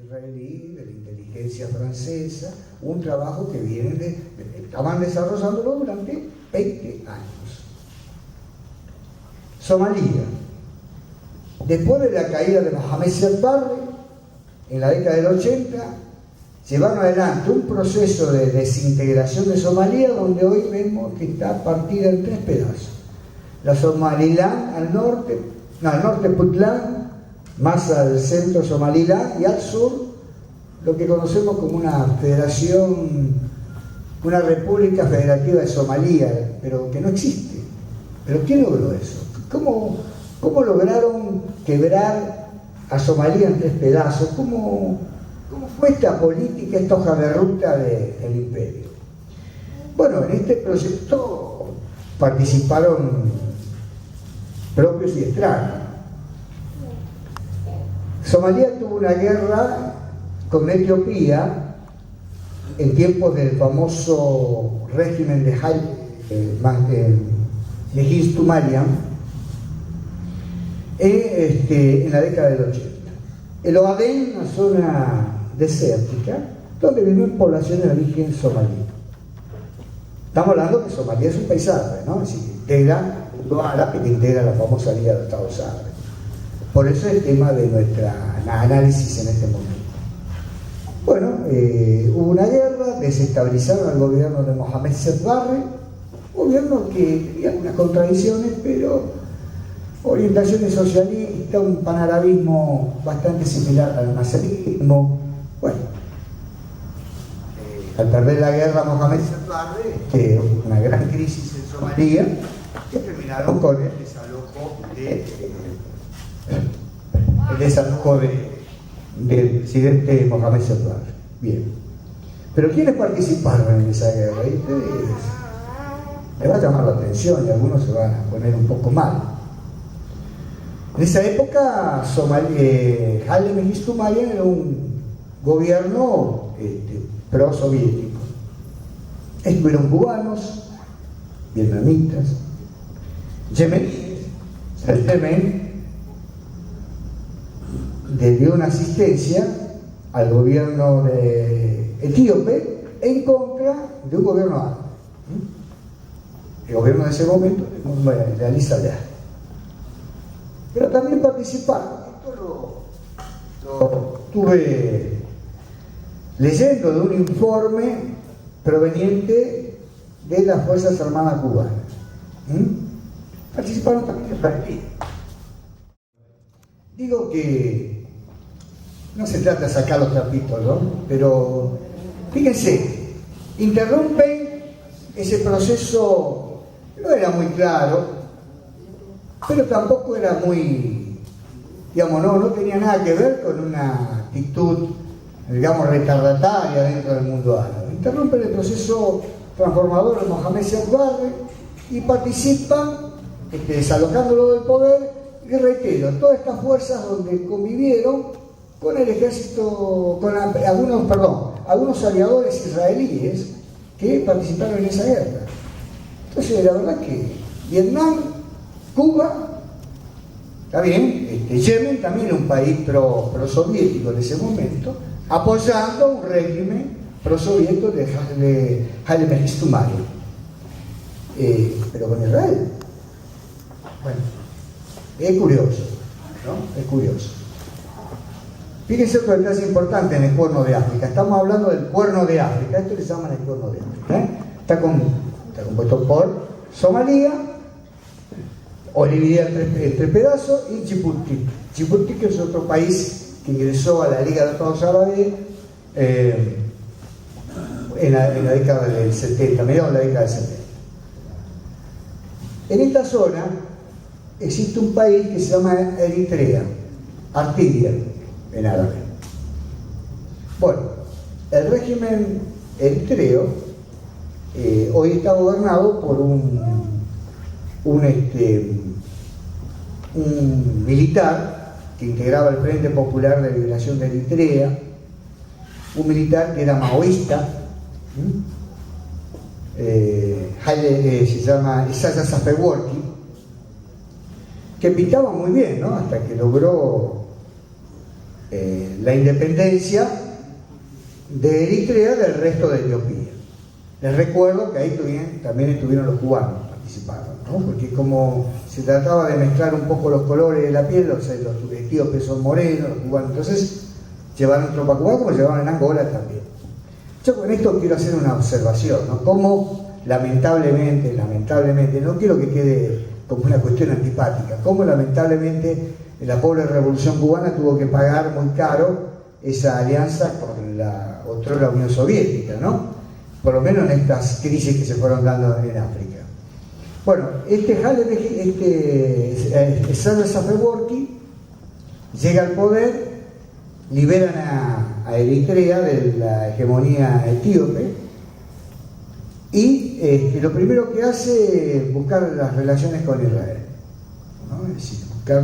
israelí, de la inteligencia francesa, un trabajo que estaban desarrollándolo durante 20 años. Somalia. Después de la caída de Mohamed Siad Barre, en la década del 80, llevaron adelante un proceso de desintegración de Somalia, donde hoy vemos que está partida en 3 pedazos. La Somaliland al norte Puntland, más al centro Somaliland, y al sur lo que conocemos como una federación, una república federativa de Somalia, pero que no existe. ¿Pero quién logró eso? ¿Cómo lograron quebrar a Somalia en 3 pedazos? ¿Cómo fue esta política, esta hoja de ruta del imperio? Bueno, en este proyecto participaron propios y extraños. Somalia tuvo una guerra con Etiopía en tiempos del famoso régimen de Mengistu Mariam en la década del 80. El Ogaden, una zona desértica donde viven poblaciones de origen somalí. Estamos hablando que Somalia es un país árabe, ¿no? Es decir, integra el mundo árabe, que integra la famosa Liga de los Estados Árabes. Por eso es el tema de nuestro análisis en este momento. Bueno, hubo una guerra, desestabilizaron al gobierno de Mohamed Siad Barre, gobierno que tenía unas contradicciones, pero orientaciones socialistas, un panarabismo bastante similar al nacionalismo. Bueno, al perder la guerra Mohamed Siad Barre, una gran crisis en Somalia, que terminaron con el desalojo del presidente Mohamed Siad Barre. Bien. Pero ¿quiénes participaron en esa guerra? Y les va a llamar la atención y algunos se van a poner un poco mal. En esa época, Haile Mengistu Mariam era un gobierno pro-soviético. Estuvieron cubanos, vietnamitas, yemeníes. El Yemen le dio una asistencia al gobierno de etíope en contra de un gobierno árabe. El gobierno de ese momento de Ali Salah. Pero también participaron. Esto lo estuve leyendo de un informe proveniente de las Fuerzas Armadas cubanas. Participaron también israelíes. Digo que no se trata de sacar los trapitos, ¿no? Pero fíjense, interrumpen ese proceso, no era muy claro, pero tampoco era muy, digamos, no tenía nada que ver con una actitud, digamos, retardataria dentro del mundo árabe. Interrumpen el proceso transformador de Mohamed Siad Barre y participan, desalocándolo del poder, y reitero, todas estas fuerzas donde convivieron con el ejército, con algunos aviadores israelíes que participaron en esa guerra. Entonces, la verdad que Vietnam, Cuba, está bien, Yemen también era un país pro-soviético en ese momento, apoyando un régimen pro-soviético de Haile Mengistu Mariam. Pero con Israel. Bueno, es curioso, ¿no? Es curioso. Fíjense otro detalle importante en el Cuerno de África. Estamos hablando del Cuerno de África. Esto le llaman el Cuerno de África. Está compuesto por Somalia, o dividida en 3 pedazos, y Djibouti. Djibouti, que es otro país que ingresó a la Liga de los Estados Árabes en la década del 70, mediados de la década del 70. En esta zona existe un país que se llama Eritrea, Artiria en árabe. Bueno, el régimen eritreo hoy está gobernado por un militar que integraba el Frente Popular de Liberación de Eritrea, un militar que era maoísta, se llama Isaias Afewerki, que pintaba muy bien, ¿no? Hasta que logró la independencia de Eritrea del resto de Etiopía. Les recuerdo que ahí también estuvieron los cubanos participando, ¿no? Porque como se trataba de mezclar un poco los colores de la piel, los etíopes son morenos, los cubanos, entonces llevaron tropa cubana como llevaron en Angola también. Yo con esto quiero hacer una observación, ¿no? Como lamentablemente, no quiero que quede como una cuestión antipática, como lamentablemente la pobre revolución cubana tuvo que pagar muy caro esa alianza con la otrora Unión Soviética, ¿no? Por lo menos en estas crisis que se fueron dando en África. Bueno, Sahle Safawerki llega al poder, liberan a Eritrea de la hegemonía etíope y lo primero que hace es buscar las relaciones con Israel, ¿no? Es decir, buscar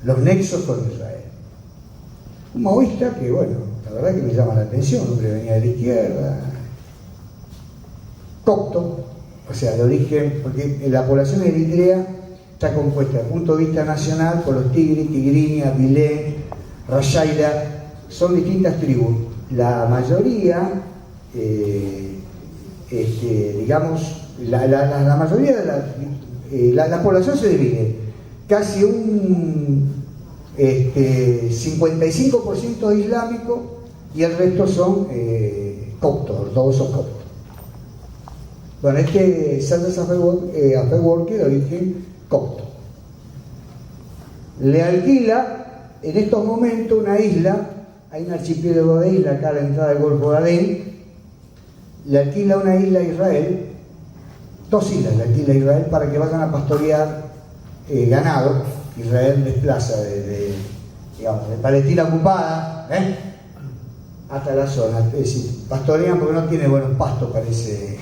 los nexos con Israel. Un maoísta que, bueno, la verdad que me llama la atención, un hombre venía de la izquierda, copto, o sea, de origen, porque la población eritrea está compuesta desde el punto de vista nacional por los Tigri, Tigrinya, Bilé, Rashaira, son distintas tribus. La mayoría, digamos, la mayoría de la población se divide, casi un 55% islámico y el resto son coptos, ortodoxos coptos. Bueno, Sahle Safawerki de origen copto. Le alquila en estos momentos una isla, hay un archipiélago de isla acá a la entrada del Golfo de Adén, le alquila una isla a Israel, 2 islas le alquila a Israel para que vayan a pastorear ganado. Israel desplaza de Palestina ocupada hasta la zona, es decir, pastorean porque no tiene buenos pastos, parece,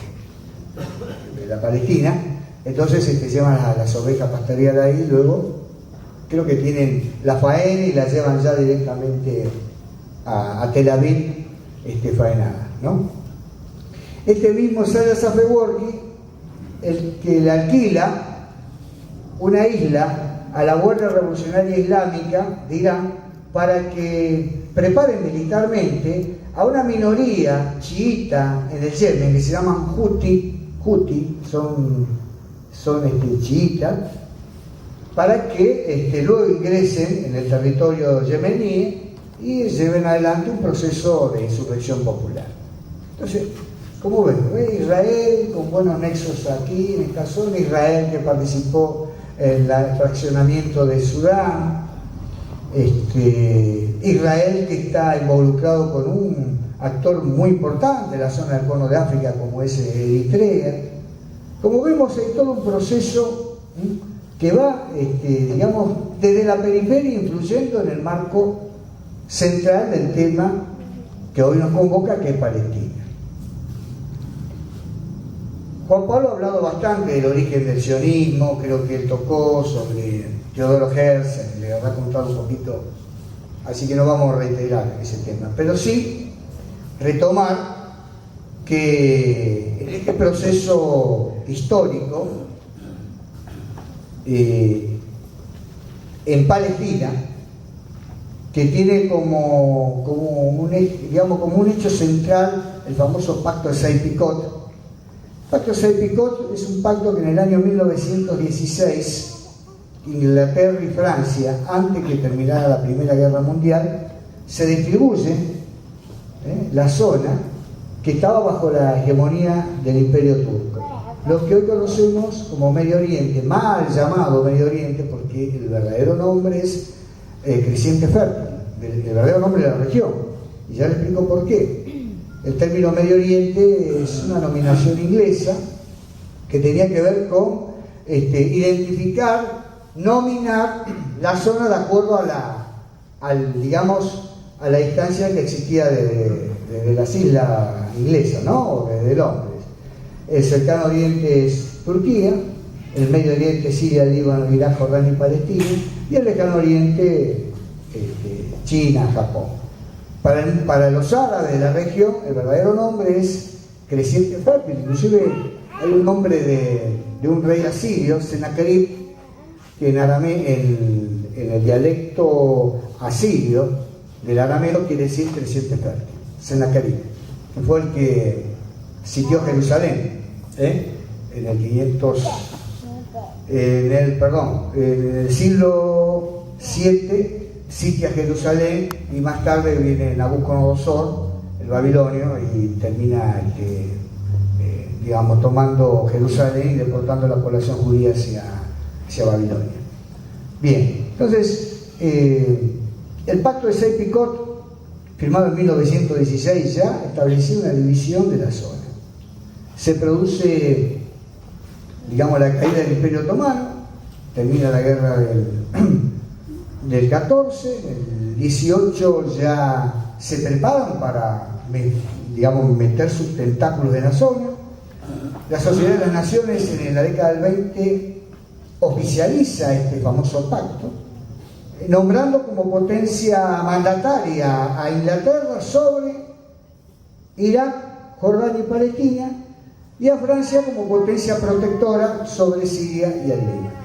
la Palestina, entonces llevan a las ovejas a pastorear ahí, luego creo que tienen la faena y la llevan ya directamente a Tel Aviv faenada, ¿no? Este mismo Sahle Safawerki, el que le alquila una isla a la Guardia Revolucionaria Islámica de Irán para que preparen militarmente a una minoría chiita en el Yemen que se llaman Houthi, son chiitas, para que luego ingresen en el territorio yemení y lleven adelante un proceso de insurrección popular. Entonces, como ven, Israel con buenos nexos aquí en esta zona, Israel que participó en el fraccionamiento de Sudán, Israel que está involucrado con un actor muy importante en la zona del Cono de África como es Eritrea. Como vemos, hay todo un proceso que va, digamos, desde la periferia influyendo en el marco central del tema que hoy nos convoca, que es Palestina. Juan Pablo ha hablado bastante del origen del sionismo, creo que él tocó sobre Teodoro Herzl, le habrá contado un poquito, así que no vamos a reiterar ese tema, pero sí retomar que en este proceso histórico en Palestina, que tiene como un hecho central el famoso Pacto de Sykes-Picot. El Pacto de Sykes-Picot es un pacto que en el año 1916 Inglaterra y Francia, antes que terminara la Primera Guerra Mundial, se distribuyen la zona que estaba bajo la hegemonía del Imperio Turco, lo que hoy conocemos como Medio Oriente, mal llamado Medio Oriente porque el verdadero nombre es creciente fértil, el verdadero nombre de la región, y ya les explico por qué. El término Medio Oriente es una nominación inglesa que tenía que ver con identificar, nominar la zona de acuerdo a la distancia que existía desde las islas inglesas, ¿no? O desde Londres. El cercano oriente es Turquía, el Medio Oriente, Siria, Líbano, Irak, Jordania y Palestina, y el lejano oriente, China, Japón. Para los árabes de la región, el verdadero nombre es creciente fértil. Inclusive hay un nombre de un rey asirio, Sennacherib, que en en el dialecto asirio del arameo quiere decir creciente fértil, Sennacherib, que fue el que sitió Jerusalén, en el 500, en el siglo VII sitia Jerusalén, y más tarde viene Nabucodonosor, el babilonio, y termina digamos, tomando Jerusalén y deportando a la población judía hacia Babilonia. Bien, entonces el pacto de Sykes-Picot, firmado en 1916, ya establecía una división de la zona. Se produce, digamos, la caída del Imperio Otomano, termina la guerra del 14, el 18 ya se preparan para, digamos, meter sus tentáculos en la zona. La Sociedad de las Naciones en la década del 20 oficializa este famoso pacto, nombrando como potencia mandataria a Inglaterra sobre Irak, Jordania y Palestina, y a Francia como potencia protectora sobre Siria y el Líbano.